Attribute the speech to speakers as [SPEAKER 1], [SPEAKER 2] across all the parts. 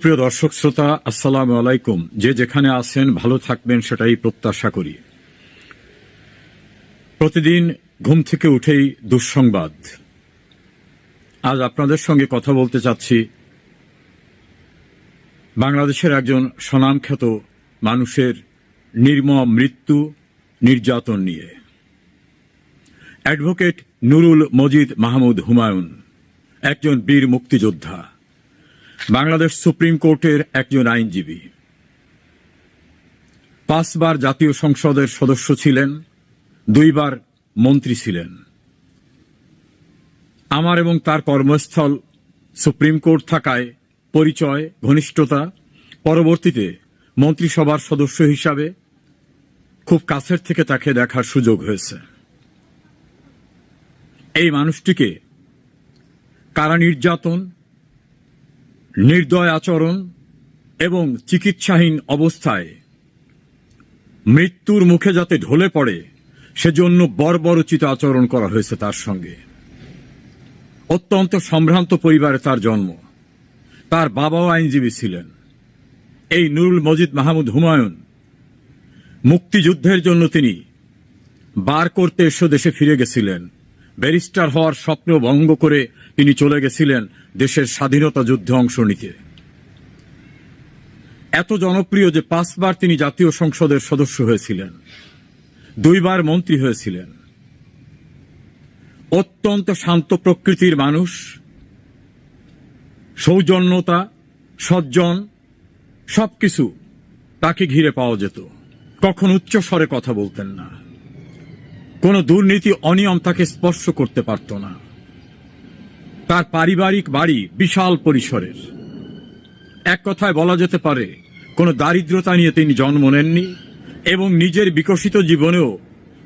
[SPEAKER 1] প্রিয় দর্শক শ্রোতা, আসসালামু আলাইকুম। যে যেখানে আছেন ভালো থাকবেন সেটাই প্রত্যাশা করি। প্রতিদিন ঘুম থেকে উঠেই দুঃসংবাদ। আজ আপনাদের সঙ্গে কথা বলতে চাচ্ছি বাংলাদেশের একজন স্বনামখ্যাত মানুষের নির্মম মৃত্যু, নির্যাতন নিয়ে। অ্যাডভোকেট নুরুল মজিদ মাহমুদ হুমায়ুন একজন বীর মুক্তিযোদ্ধা, বাংলাদেশ সুপ্রিম কোর্টের একজন আইনজীবী, 5 বার জাতীয় সংসদের সদস্য ছিলেন, 2 বার মন্ত্রী ছিলেন। আমার এবং তার কর্মস্থল সুপ্রিম কোর্ট থাকায় পরিচয়, ঘনিষ্ঠতা, পরবর্তীতে মন্ত্রিসভার সদস্য হিসাবে খুব কাছের থেকে তাকে দেখার সুযোগ হয়েছে। এই মানুষটিকে কারা নির্যাতন, নির্দয় আচরণ এবং চিকিৎসাহীন অবস্থায় মৃত্যুর মুখে যাতে ঢলে পড়ে সেজন্য বর্বরোচিত আচরণ করা হয়েছে তার সঙ্গে। অত্যন্ত সম্ভ্রান্ত পরিবারে তার জন্ম। তার বাবাও আইনজীবী ছিলেন। এই নুরুল মজিদ মাহমুদ হুমায়ুন মুক্তিযুদ্ধের জন্য তিনি বার করতে এসে দেশে ফিরে গেছিলেন। ব্যারিস্টার হওয়ার স্বপ্ন ভঙ্গ করে তিনি চলে গেছিলেন দেশের স্বাধীনতা যুদ্ধে অংশ নিতে। এত জনপ্রিয় যে 5 বার তিনি জাতীয় সংসদের সদস্য হয়েছিলেন, 2 বার মন্ত্রী হয়েছিলেন। অত্যন্ত শান্ত প্রকৃতির মানুষ, সৌজন্যতা, সজ্জন সবকিছু তাকে ঘিরে পাওয়া যেত। কখন উচ্চ স্বরে কথা বলতেন না, কোনো দুর্নীতি অনিয়ম তাকে স্পর্শ করতে পারত না। তার পারিবারিক বাড়ি বিশাল পরিসরের। এক কথায় বলা যেতে পারে কোনো দারিদ্রতা নিয়ে তিনি জন্ম নেননি এবং নিজের বিকশিত জীবনেও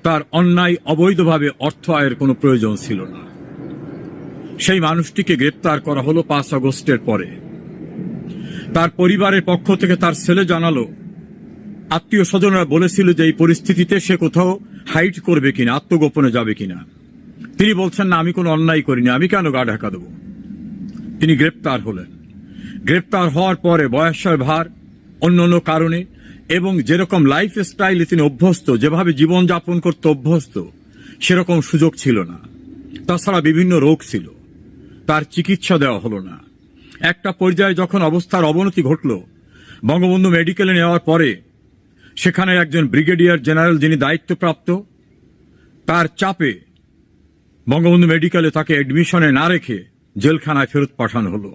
[SPEAKER 1] তার অন্যায় অবৈধভাবে অর্থ আয়ের কোনো প্রয়োজন ছিল না। সেই মানুষটিকে গ্রেপ্তার করা হলো 5 আগস্টের পরে। তার পরিবারের পক্ষ থেকে তার ছেলে জানালো, আত্মীয় স্বজনরা বলেছিল যে এই পরিস্থিতিতে সে কোথাও হাইড করবে কিনা, আত্মগোপনে যাবে কিনা। তিনি বলছেন, না, আমি কোনো অন্যায় করিনি, আমি কেন গা ঢাকা দেব। তিনি গ্রেপ্তার হলেন। গ্রেপ্তার হওয়ার পরে বয়সের ভার, অন্য কারণে এবং যেরকম লাইফ স্টাইলে তিনি অভ্যস্ত, যেভাবে জীবনযাপন করতে অভ্যস্ত, সেরকম সুযোগ ছিল না। তাছাড়া বিভিন্ন রোগ ছিল, তার চিকিৎসা দেওয়া হলো না। একটা পর্যায়ে যখন অবস্থার অবনতি ঘটল, বঙ্গবন্ধু মেডিকেলে নেওয়ার পরে সেখানে একজন ব্রিগেডিয়ার জেনারেল যিনি দায়িত্বপ্রাপ্ত, তার চাপে বঙ্গবন্ধু মেডিকেলে তাকে অ্যাডমিশনে না রেখে জেলখানায় ফেরত পাঠানো হলো।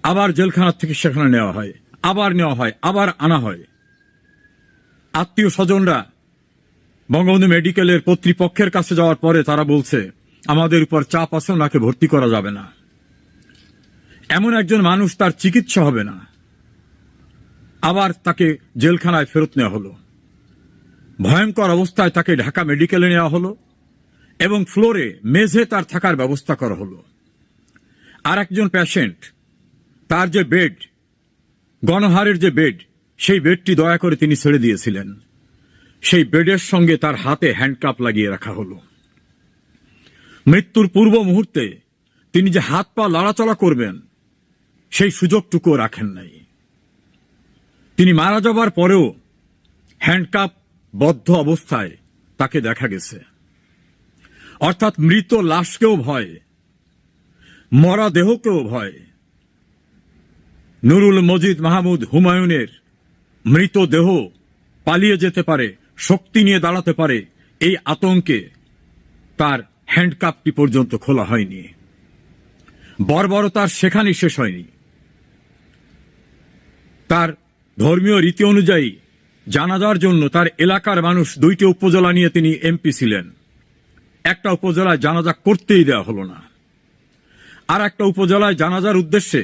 [SPEAKER 1] আবার জেলখানা থেকে সেখানে নেওয়া হয়, আবার নেওয়া হয়, আবার আনা হয়। আত্মীয় স্বজনরা বঙ্গবন্ধু মেডিকেলের কর্তৃপক্ষের কাছে যাওয়ার পরে তারা বলছে, আমাদের উপর চাপ আছে, ওনাকে ভর্তি করা যাবে না। এমন একজন মানুষ, তার চিকিৎসা হবে না, আবার তাকে জেলখানায় ফেরত নেওয়া হলো। ভয়ঙ্কর অবস্থায় তাকে ঢাকা মেডিকেলে নেওয়া হলো এবং ফ্লোরে, মেঝে তার থাকার ব্যবস্থা করা হলো। আর একজন পেশেন্ট, তার যে বেড, গণহারের যে বেড, সেই বেডটি দয়া করে তিনি ছেড়ে দিয়েছিলেন। সেই বেডের সঙ্গে তার হাতে হ্যান্ডকাপ লাগিয়ে রাখা হলো। মৃত্যুর পূর্ব মুহূর্তে তিনি যে হাত পা লড়াচড়া করবেন সেই সুযোগটুকুও রাখেন নাই। তিনি মারা যাবার পরেও হ্যান্ডকাপ বদ্ধ অবস্থায় তাকে দেখা গেছে। অর্থাৎ মৃত লাশকেও ভয়, মরা দেহকেও ভয়। নুরুল মজিদ মাহমুদ হুমায়ুনের মৃতদেহ পালিয়ে যেতে পারে, শক্তি নিয়ে দাঁড়াতে পারে, এই আতঙ্কে তার হ্যান্ডকাপটি পর্যন্ত খোলা হয়নি। বর্বরতার সেখানেই শেষ হয়নি। তার ধর্মীয় রীতি অনুযায়ী জানাজার জন্য তার এলাকার মানুষ, 2টি উপজেলা নিয়ে তিনি এমপি ছিলেন, একটা উপজেলায় জানাজা করতেই দেওয়া হলো না। আর একটা উপজেলায় জানাজার উদ্দেশ্যে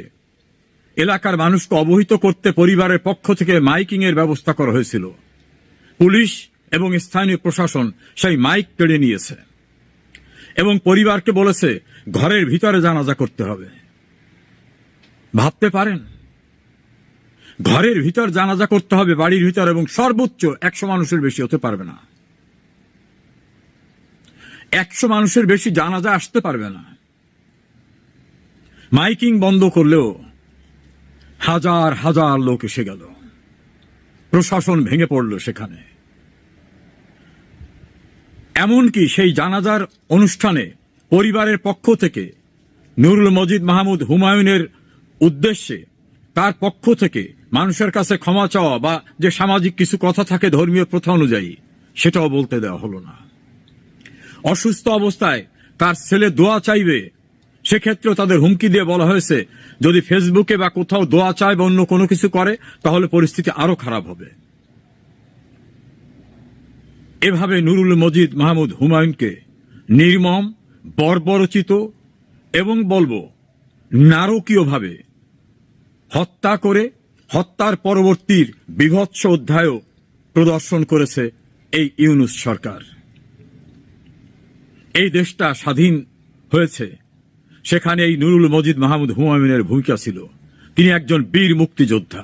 [SPEAKER 1] এলাকার মানুষকে অবহিত করতে পরিবারের পক্ষ থেকে মাইকিং এর ব্যবস্থা করা হয়েছিল। পুলিশ এবং স্থানীয় প্রশাসন সেই মাইক কেড়ে নিয়েছে এবং পরিবারকে বলেছে ঘরের ভিতরে জানাজা করতে হবে। ভাবতে পারেন, ঘরের ভিতর জানাজা করতে হবে, বাড়ির ভিতর, এবং সর্বোচ্চ 100 মানুষের বেশি হতে পারবে না। 100 মানুষের বেশি জানাজা আসতে পারবে না। মাইকিং বন্ধ করলেও হাজার হাজার লোক এসে গেল, প্রশাসন ভেঙে পড়ল সেখানে। এমনকি সেই জানাজার অনুষ্ঠানে পরিবারের পক্ষ থেকে নুরুল মজিদ মাহমুদ হুমায়ুনের উদ্দেশ্যে তার পক্ষ থেকে মানুষের কাছে ক্ষমা চাওয়া বা যে সামাজিক কিছু কথা থাকে ধর্মীয় প্রথা অনুযায়ী, সেটাও বলতে দেওয়া হলো না। অসুস্থ অবস্থায় তার ছেলে দোয়া চাইবে, সেক্ষেত্রে তাদের হুমকি দিয়ে বলা হয়েছে যদি ফেসবুকে বা কোথাও দোয়া চায় বা অন্য কোনো কিছু করে তাহলে পরিস্থিতি আরো খারাপ হবে। এভাবে নুরুল মজিদ মাহমুদ হুমায়ুনকে নির্মম, বর্বরচিত এবং বলবো নারকীয়ভাবে হত্যা করে হত্যার পরবর্তীর বীভৎস অধ্যায়ও প্রদর্শন করেছে এই ইউনূস সরকার। এই দেশটা স্বাধীন হয়েছে, সেখানে এই নুরুল মজিদ মাহমুদ হুমায়ুনের ভূমিকা ছিল। তিনি একজন বীর মুক্তিযোদ্ধা,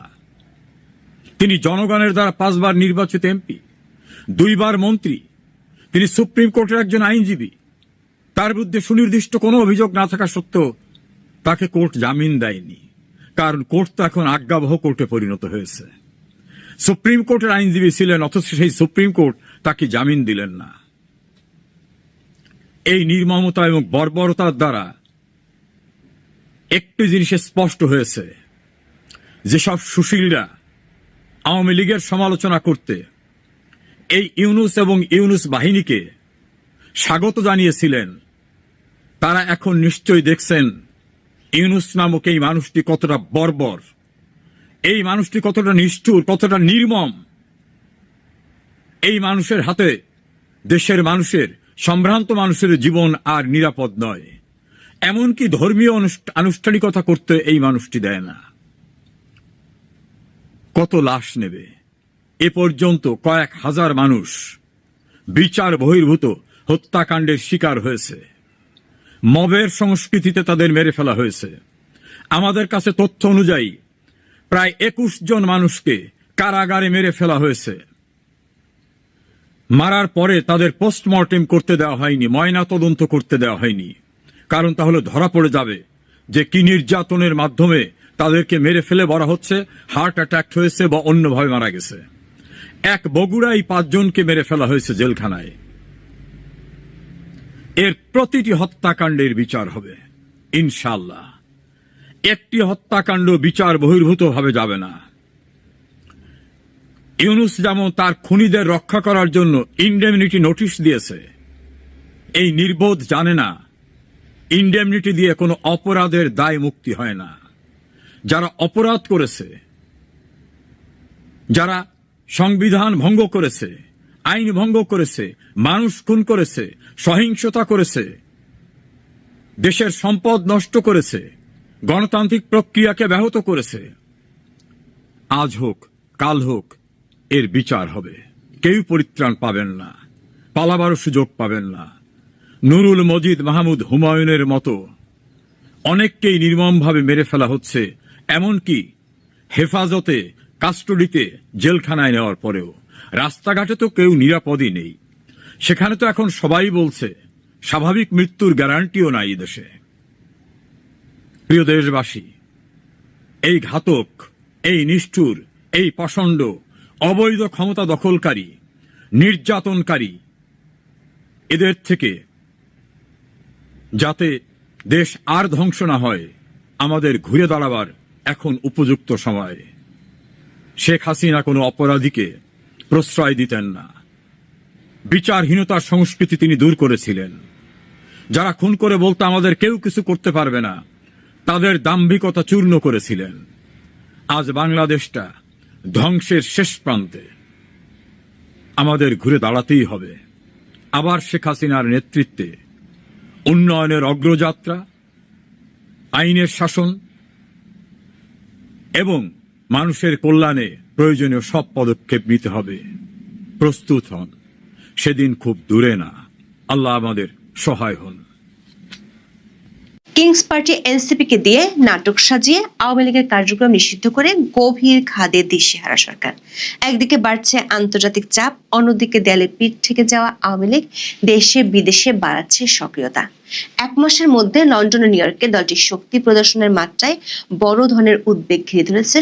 [SPEAKER 1] তিনি জনগণের দ্বারা 5 বার নির্বাচিত এমপি, 2 বার মন্ত্রী, তিনি সুপ্রিম কোর্টের একজন আইনজীবী। তার বিরুদ্ধে সুনির্দিষ্ট কোনো অভিযোগ না থাকা সত্ত্বেও তাকে কোর্ট জামিন দেয়নি, কারণ কোর্ট তো এখন আজ্ঞাবহ কোর্টে পরিণত হয়েছে। সুপ্রিম কোর্টের আইনজীবী ছিলেন, অথচ সেই সুপ্রিম কোর্ট তাকে জামিন দিলেন না। এই নির্মমতা এবং বর্বরতার দ্বারা একটি জিনিস স্পষ্ট হয়েছে, যেসব সুশীলরা আওয়ামী লীগের সমালোচনা করতে এই ইউনূস এবং ইউনূস বাহিনীকে স্বাগত জানিয়েছিলেন, তারা এখন নিশ্চয়ই দেখছেন ইউনূস নামক এই মানুষটি কতটা বর্বর, এই মানুষটি কতটা নিষ্ঠুর, কতটা নির্মম। এই মানুষের হাতে দেশের মানুষের, সম্ভ্রান্ত মানুষের জীবন আর নিরাপদ নয়। এমনকি ধর্মীয় আনুষ্ঠানিকতা করতে এই মানুষটি দেয় না। কত লাশ নেবে? এ পর্যন্ত কয়েক হাজার মানুষ বিচার বহির্ভূত হত্যাকাণ্ডের শিকার হয়েছে। মবের সংস্কৃতিতে তাদের মেরে ফেলা হয়েছে। আমাদের কাছে তথ্য অনুযায়ী প্রায় 21 জন মানুষকে কারাগারে মেরে ফেলা হয়েছে। মারার পরে তাদের পোস্টমর্টেম করতে দেওয়া হয়নি, ময়না তদন্ত করতে দেওয়া হয়নি, কারণ তাহলে ধরা পড়ে যাবে যে কি নির্যাতনের মাধ্যমে তাদেরকে মেরে ফেলে বলা হচ্ছে হার্ট অ্যাটাক হয়েছে বা অন্যভাবে মারা গেছে। এক বগুড়ায় 5 জনকে মেরে ফেলা হয়েছে জেলখানায়। এর প্রতিটি হত্যাকাণ্ডের বিচার হবে ইনশাআল্লাহ। একটি হত্যাকাণ্ড বিচার বহির্ভূত ভাবে যাবে না। ইউনূস যেমন তার খুনিদের রক্ষা করার জন্য ইনডেমনিটি নোটিশ দিয়েছে, এই নির্বোধ জানে না ইনডেমনিটি দিয়ে কোনো অপরাধের দায় মুক্তি হয় না। যারা অপরাধ করেছে, যারা সংবিধান ভঙ্গ করেছে, আইন ভঙ্গ করেছে, মানুষ খুন করেছে, সহিংসতা করেছে, দেশের সম্পদ নষ্ট করেছে, গণতান্ত্রিক প্রক্রিয়াকে ব্যাহত করেছে, আজ হোক কাল হোক এর বিচার হবে। কেউ পরিত্রাণ পাবেন না, পালাবারও সুযোগ পাবেন না। নুরুল মজিদ মাহমুদ হুমায়ুনের মতো অনেককেই নির্মমভাবে মেরে ফেলা হচ্ছে, এমনকি হেফাজতে, কাস্টডিতে, জেলখানায় নেওয়ার পরেও। রাস্তাঘাটে তো কেউ নিরাপদই নেই, সেখানে তো এখন সবাই বলছে স্বাভাবিক মৃত্যুর গ্যারান্টিও নাই দেশে। প্রিয় দেশবাসী, এই ঘাতক, এই নিষ্ঠুর, এই পাষণ্ড, অবৈধ ক্ষমতা দখলকারী, নির্যাতনকারী, এদের থেকে যাতে দেশ আর ধ্বংস না হয়, আমাদের ঘুরে দাঁড়াবার এখন উপযুক্ত সময়। শেখ হাসিনা কোনো অপরাধীকে প্রশ্রয় দিতেন না। বিচারহীনতার সংস্কৃতি তিনি দূর করেছিলেন। যারা খুন করে বলতো আমাদের কেউ কিছু করতে পারবে না, তাদের দাম্ভিকতা চূর্ণ করেছিলেন। আজ বাংলাদেশটা ধ্বংসের শেষ প্রান্তে, আমাদের ঘুরে দাঁড়াতেই হবে। আবার শেখ হাসিনার নেতৃত্বে উন্নয়নের অগ্রযাত্রা, আইনের শাসন এবং মানুষের কল্যাণে প্রয়োজনীয় সব পদক্ষেপ নিতে হবে। প্রস্তুত হন, সেদিন খুব দূরে না। আল্লাহ আমাদের সহায় হন।
[SPEAKER 2] কিংস পার্টি এনসিপিকে দিয়ে নাটক সাজিয়ে আওয়ামী লীগের কার্যক্রম নিষিদ্ধ করে গভীর খাদে দিশেহারা সরকার। একদিকে বাড়ছে আন্তর্জাতিক চাপ, অন্যদিকে দেয়ালে পিঠ থেকে যাওয়া আওয়ামী লীগ দেশে বিদেশে বাড়াচ্ছে সক্রিয়তা। 1 মাসের মধ্যে লন্ডন ও নিউ ইয়র্কে দলটির শক্তি প্রদর্শনের মাত্রায় বড় ধরনের উদ্বেগ ঘিরে ধরেছে